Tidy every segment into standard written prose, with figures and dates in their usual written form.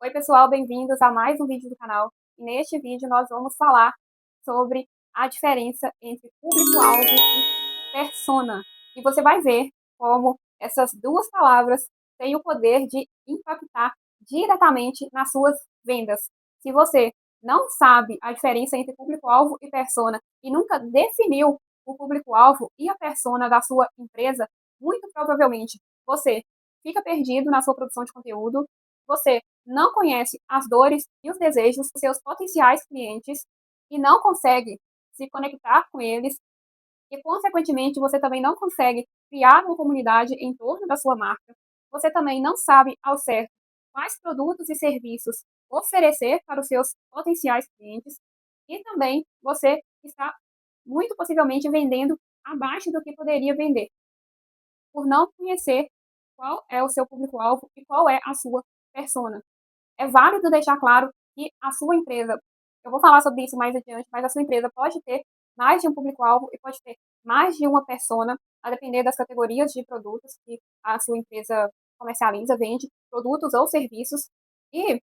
Oi, pessoal, bem-vindos a mais um vídeo do canal. E neste vídeo nós vamos falar sobre a diferença entre público-alvo e persona. E você vai ver como essas duas palavras têm o poder de impactar diretamente nas suas vendas. Se você não sabe a diferença entre público-alvo e persona e nunca definiu o público-alvo e a persona da sua empresa, muito provavelmente você fica perdido na sua produção de conteúdo, você não conhece as dores e os desejos dos seus potenciais clientes e não consegue se conectar com eles e, consequentemente, você também não consegue criar uma comunidade em torno da sua marca. Você também não sabe ao certo quais produtos e serviços oferecer para os seus potenciais clientes e também você está muito possivelmente vendendo abaixo do que poderia vender, por não conhecer qual é o seu público-alvo e qual é a sua persona. É válido deixar claro que a sua empresa, eu vou falar sobre isso mais adiante, mas a sua empresa pode ter mais de um público-alvo e pode ter mais de uma persona, a depender das categorias de produtos que a sua empresa comercializa, vende, produtos ou serviços. E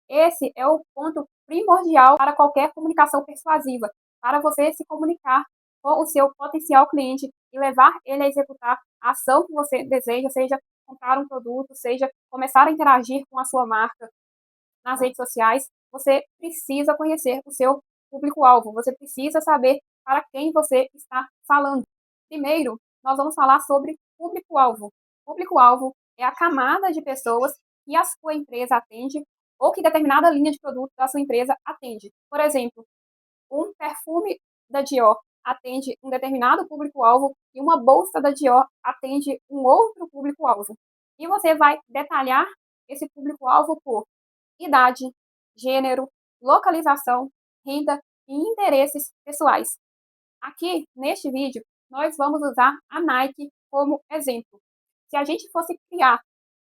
esse é o ponto primordial para qualquer comunicação persuasiva, para você se comunicar com o seu potencial cliente e levar ele a executar a ação que você deseja, seja comprar um produto, seja começar a interagir com a sua marca nas redes sociais. Você precisa conhecer o seu público-alvo, você precisa saber para quem você está falando. Primeiro, nós vamos falar sobre público-alvo. Público-alvo é a camada de pessoas que a sua empresa atende ou que determinada linha de produto da sua empresa atende. Por exemplo, um perfume da Dior atende um determinado público-alvo e uma bolsa da Dior atende um outro público-alvo. E você vai detalhar esse público-alvo por idade, gênero, localização, renda e interesses pessoais. Aqui, neste vídeo, nós vamos usar a Nike como exemplo. Se a gente fosse criar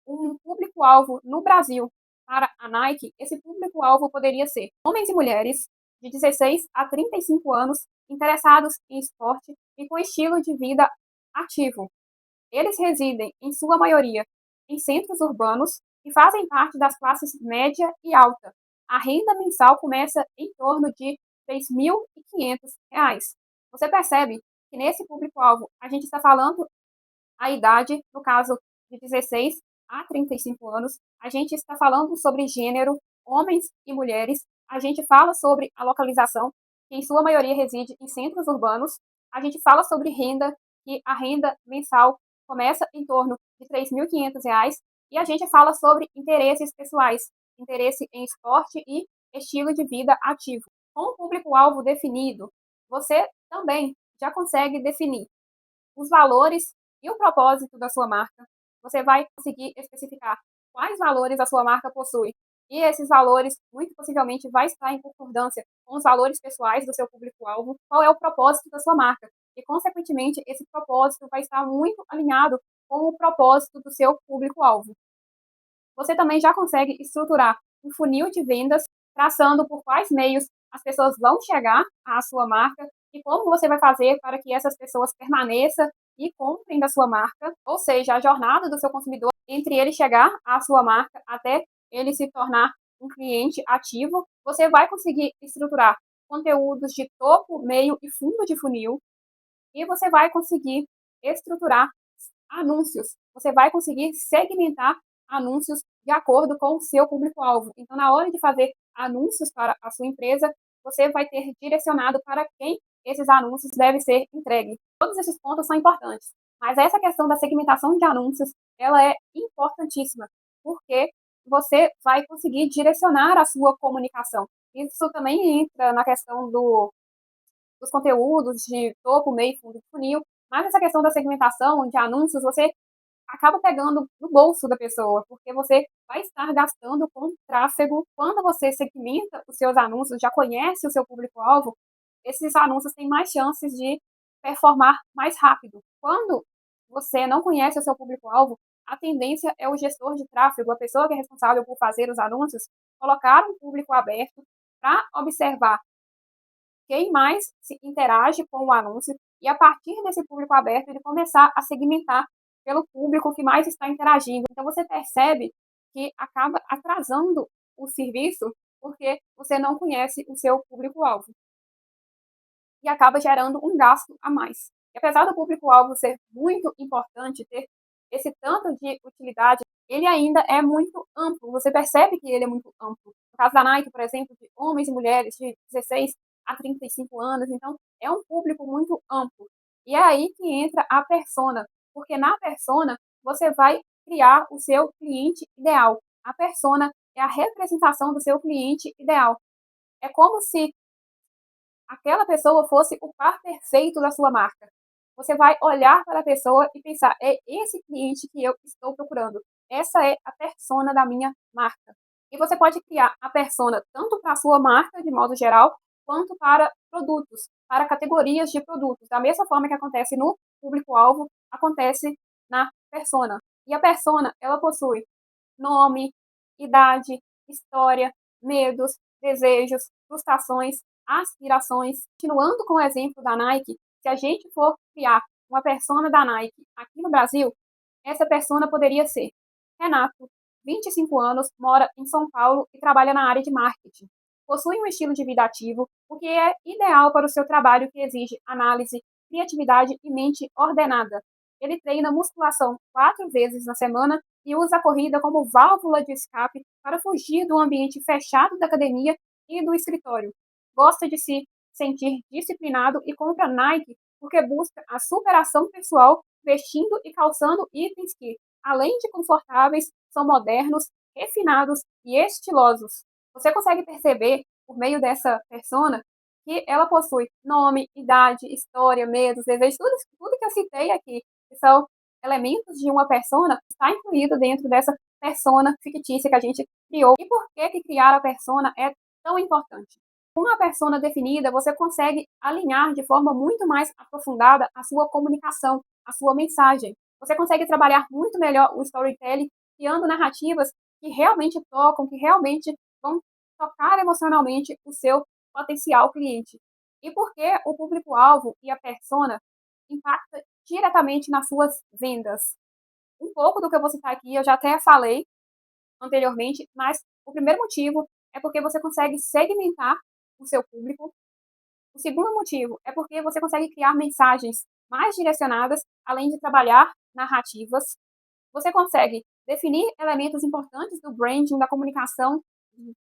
um público-alvo no Brasil para a Nike, esse público-alvo poderia ser homens e mulheres de 16 a 35 anos interessados em esporte e com estilo de vida ativo. Eles residem, em sua maioria, em centros urbanos e fazem parte das classes média e alta. A renda mensal começa em torno de R$ 3.500. Você percebe que nesse público-alvo a gente está falando a idade, no caso de 16 a 35 anos, a gente está falando sobre gênero, homens e mulheres, a gente fala sobre a localização, que em sua maioria reside em centros urbanos, a gente fala sobre renda, que a renda mensal começa em torno de R$ 3.500, e a gente fala sobre interesses pessoais, interesse em esporte e estilo de vida ativo. Com o público-alvo definido, você também já consegue definir os valores e o propósito da sua marca. Você vai conseguir especificar quais valores a sua marca possui. E esses valores, muito possivelmente, vai estar em concordância com os valores pessoais do seu público-alvo. Qual é o propósito da sua marca? E, consequentemente, esse propósito vai estar muito alinhado com o propósito do seu público-alvo. Você também já consegue estruturar um funil de vendas, traçando por quais meios as pessoas vão chegar à sua marca e como você vai fazer para que essas pessoas permaneçam e comprem da sua marca, ou seja, a jornada do seu consumidor entre ele chegar à sua marca até ele se tornar um cliente ativo. Você vai conseguir estruturar conteúdos de topo, meio e fundo de funil e você vai conseguir estruturar anúncios. Você vai conseguir segmentar anúncios de acordo com o seu público-alvo. Então, na hora de fazer anúncios para a sua empresa, você vai ter direcionado para quem esses anúncios devem ser entregues. Todos esses pontos são importantes, mas essa questão da segmentação de anúncios, ela é importantíssima, porque você vai conseguir direcionar a sua comunicação. Isso também entra na questão dos conteúdos de topo, meio e fundo de funil, mas essa questão da segmentação de anúncios, você acaba pegando no bolso da pessoa, porque você vai estar gastando com tráfego. Quando você segmenta os seus anúncios, já conhece o seu público-alvo, esses anúncios têm mais chances de performar mais rápido. Quando você não conhece o seu público-alvo, a tendência é o gestor de tráfego, a pessoa que é responsável por fazer os anúncios, colocar um público aberto para observar quem mais se interage com o anúncio e, a partir desse público aberto, ele começar a segmentar pelo público que mais está interagindo. Então, você percebe que acaba atrasando o serviço, porque você não conhece o seu público-alvo e acaba gerando um gasto a mais. E apesar do público-alvo ser muito importante, ter esse tanto de utilidade, ele ainda é muito amplo. Você percebe que ele é muito amplo. No caso da Nike, por exemplo, de homens e mulheres de 16 a 35 anos, então é um público muito amplo. E é aí que entra a persona, porque na persona você vai criar o seu cliente ideal. A persona é a representação do seu cliente ideal. É como se aquela pessoa fosse o par perfeito da sua marca. Você vai olhar para a pessoa e pensar: é esse cliente que eu estou procurando. Essa é a persona da minha marca. E você pode criar a persona tanto para a sua marca, de modo geral, quanto para produtos, para categorias de produtos. Da mesma forma que acontece no público-alvo, acontece na persona. E a persona, ela possui nome, idade, história, medos, desejos, frustrações, aspirações. Continuando com o exemplo da Nike, se a gente for criar uma persona da Nike aqui no Brasil, essa persona poderia ser Renato, 25 anos, mora em São Paulo e trabalha na área de marketing. Possui um estilo de vida ativo, o que é ideal para o seu trabalho que exige análise, criatividade e mente ordenada. Ele treina musculação 4 vezes na semana e usa a corrida como válvula de escape para fugir do ambiente fechado da academia e do escritório. Gosta de se sentir disciplinado e compra Nike porque busca a superação pessoal vestindo e calçando itens que, além de confortáveis, são modernos, refinados e estilosos. Você consegue perceber, por meio dessa persona, que ela possui nome, idade, história, medos, desejos, tudo que eu citei aqui, que são elementos de uma persona, está incluído dentro dessa persona fictícia que a gente criou. E por que criar a persona é tão importante? Com a persona definida, você consegue alinhar de forma muito mais aprofundada a sua comunicação, a sua mensagem. Você consegue trabalhar muito melhor o storytelling, criando narrativas que realmente tocam, que realmente vão tocar emocionalmente o seu potencial cliente. E porque o público-alvo e a persona impacta diretamente nas suas vendas. Um pouco do que eu vou citar aqui, eu já até falei anteriormente, mas o primeiro motivo é porque você consegue segmentar o seu público. O segundo motivo é porque você consegue criar mensagens mais direcionadas, além de trabalhar narrativas. Você consegue definir elementos importantes do branding, da comunicação,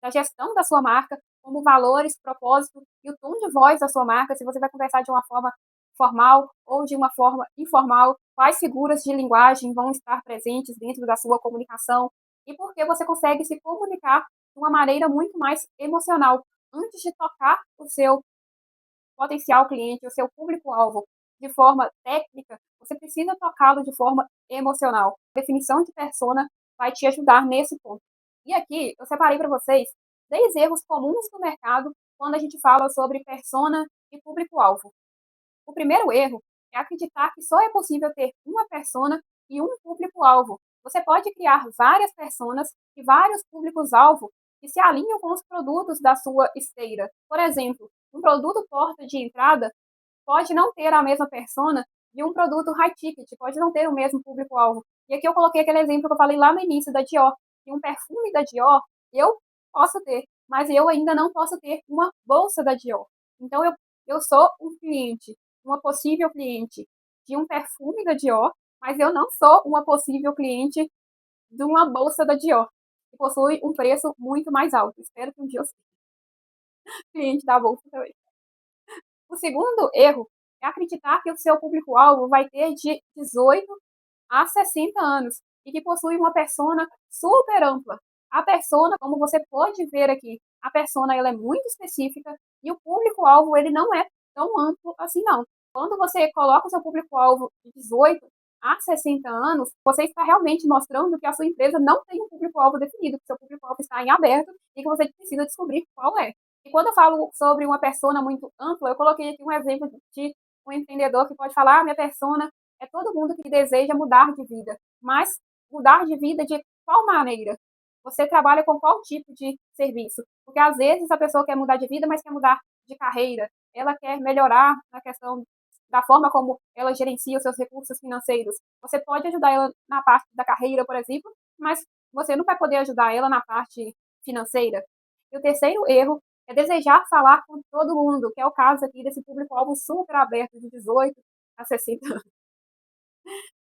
da gestão da sua marca, como valores, propósito e o tom de voz da sua marca, se você vai conversar de uma forma formal ou de uma forma informal, quais figuras de linguagem vão estar presentes dentro da sua comunicação e porque você consegue se comunicar de uma maneira muito mais emocional antes de tocar o seu potencial cliente, o seu público-alvo de forma técnica, você precisa tocá-lo de forma emocional. A definição de persona vai te ajudar nesse ponto. E aqui eu separei para vocês 10 erros comuns no mercado quando a gente fala sobre persona e público-alvo. O primeiro erro é acreditar que só é possível ter uma persona e um público-alvo. Você pode criar várias personas e vários públicos-alvo que se alinham com os produtos da sua esteira. Por exemplo, um produto porta de entrada pode não ter a mesma persona de um produto high ticket, pode não ter o mesmo público-alvo. E aqui eu coloquei aquele exemplo que eu falei lá no início da Dior, que um perfume da Dior eu posso ter, mas eu ainda não posso ter uma bolsa da Dior. Então eu sou um cliente, uma possível cliente de um perfume da Dior, mas eu não sou uma possível cliente de uma bolsa da Dior, que possui um preço muito mais alto. Espero que um dia eu seja cliente da bolsa também. O segundo erro é acreditar que o seu público-alvo vai ter de 18 a 60 anos e que possui uma persona super ampla. A persona, como você pode ver aqui, a persona ela é muito específica e o público-alvo ele não é tão amplo assim não. Quando você coloca o seu público-alvo de 18 a 60 anos, você está realmente mostrando que a sua empresa não tem um público-alvo definido, que o seu público-alvo está em aberto e que você precisa descobrir qual é. E quando eu falo sobre uma persona muito ampla, eu coloquei aqui um exemplo de um empreendedor que pode falar: minha persona é todo mundo que deseja mudar de vida. Mas mudar de vida de qual maneira? Você trabalha com qual tipo de serviço? Porque às vezes a pessoa quer mudar de vida, mas quer mudar de carreira. Ela quer melhorar na questão da forma como ela gerencia os seus recursos financeiros. Você pode ajudar ela na parte da carreira, por exemplo, mas você não vai poder ajudar ela na parte financeira. E o terceiro erro é desejar falar com todo mundo, que é o caso aqui desse público-alvo super aberto de 18 a 60 anos.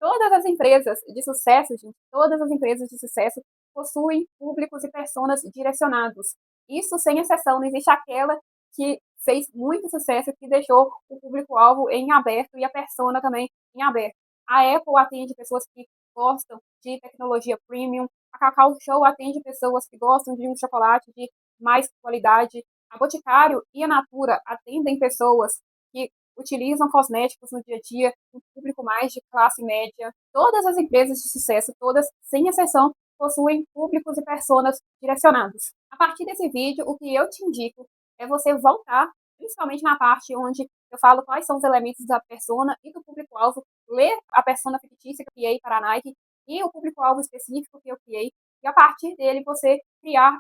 Todas as empresas de sucesso, gente, todas as empresas de sucesso possuem públicos e personas direcionados. Isso sem exceção, não existe aquela que fez muito sucesso, que deixou o público-alvo em aberto e a persona também em aberto. A Apple atende pessoas que gostam de tecnologia premium, a Cacau Show atende pessoas que gostam de um chocolate de mais qualidade, a Boticário e a Natura atendem pessoas que utilizam cosméticos no dia a dia, um público mais de classe média. Todas as empresas de sucesso, todas, sem exceção, possuem públicos e personas direcionados. A partir desse vídeo, o que eu te indico é você voltar, principalmente na parte onde eu falo quais são os elementos da persona e do público-alvo, ler a persona fictícia que eu criei para a Nike e o público-alvo específico que eu criei, e a partir dele você criar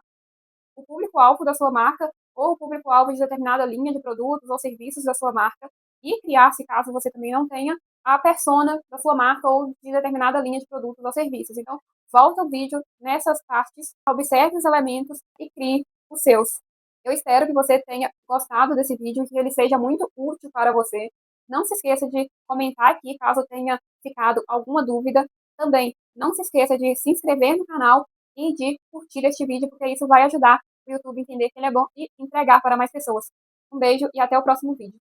o público-alvo da sua marca ou o público-alvo de determinada linha de produtos ou serviços da sua marca e criar, se caso você também não tenha, a persona da sua marca ou de determinada linha de produtos ou serviços. Então, volta o vídeo nessas partes, observe os elementos e crie os seus. Eu espero que você tenha gostado desse vídeo, que ele seja muito útil para você. Não se esqueça de comentar aqui caso tenha ficado alguma dúvida. Também não se esqueça de se inscrever no canal e de curtir este vídeo, porque isso vai ajudar o YouTube a entender que ele é bom e entregar para mais pessoas. Um beijo e até o próximo vídeo.